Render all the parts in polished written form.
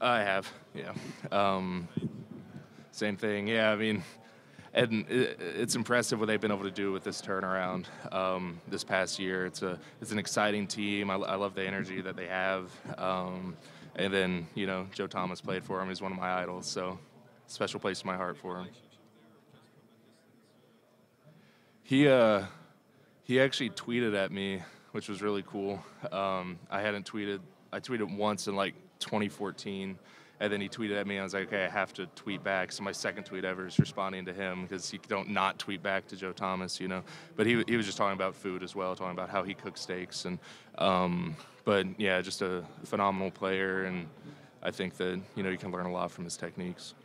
I have, yeah. Same thing, yeah. I mean, and it's impressive what they've been able to do with this turnaround this past year. It's an exciting team. I love the energy that they have. And then Joe Thomas played for him. He's one of my idols, so special place in my heart for him. He he actually tweeted at me, which was really cool. I hadn't tweeted. I tweeted once in like 2014, and then he tweeted at me. And I was like, okay, I have to tweet back. So my second tweet ever is responding to him because you don't not tweet back to Joe Thomas. But he was just talking about food as well, talking about how he cooks steaks but yeah, just a phenomenal player, and I think that you can learn a lot from his techniques.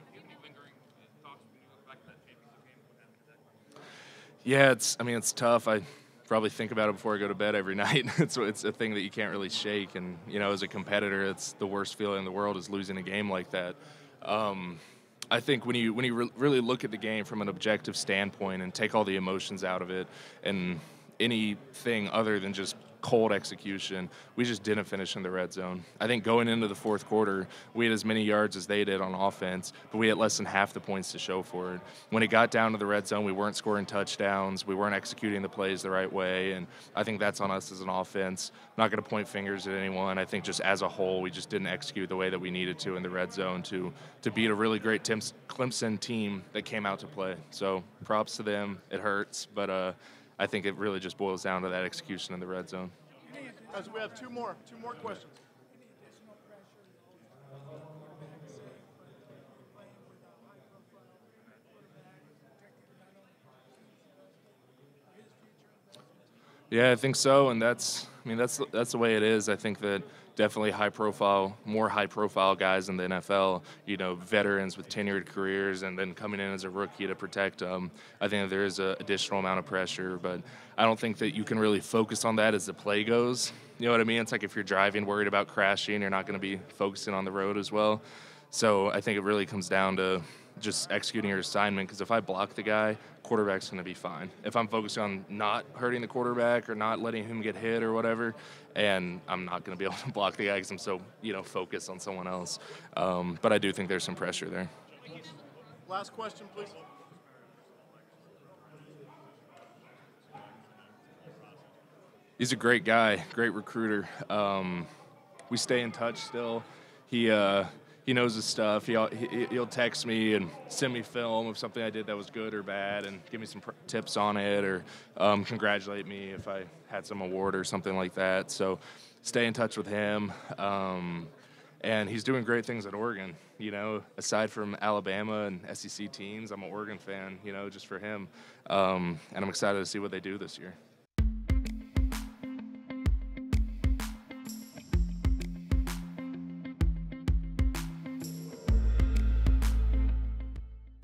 Yeah, it's tough. I probably think about it before I go to bed every night. It's a thing that you can't really shake, and as a competitor, it's the worst feeling in the world is losing a game like that. I think when you really look at the game from an objective standpoint and take all the emotions out of it and anything other than just cold execution, we just didn't finish in the red zone. I think going into the fourth quarter, we had as many yards as they did on offense, but we had less than half the points to show for it. When it got down to the red zone, we weren't scoring touchdowns, we weren't executing the plays the right way, and I think that's on us as an offense. Not going to point fingers at anyone. I think just as a whole, we just didn't execute the way that we needed to in the red zone to beat a really great Clemson team that came out to play. So props to them. It hurts, but I think it really just boils down to that execution in the red zone. Guys, we have two more questions. Yeah, I think so, and that's the way it is. I think that definitely more high profile guys in the NFL, veterans with tenured careers, and then coming in as a rookie to protect them. I think that there is an additional amount of pressure, but I don't think that you can really focus on that as the play goes. You know what I mean? It's like if you're driving, worried about crashing, you're not going to be focusing on the road as well. So I think it really comes down to just executing your assignment, because if I block the guy, quarterback's going to be fine. If I'm focused on not hurting the quarterback or not letting him get hit or whatever, and I'm not going to be able to block the guy because I'm so focused on someone else. But I do think there's some pressure there. Last question, please. He's a great guy, great recruiter. We stay in touch still. He knows his stuff. He'll text me and send me film of something I did that was good or bad, and give me some tips on it, or congratulate me if I had some award or something like that. So stay in touch with him. And he's doing great things at Oregon. Aside from Alabama and SEC teams, I'm an Oregon fan. Just for him, and I'm excited to see what they do this year.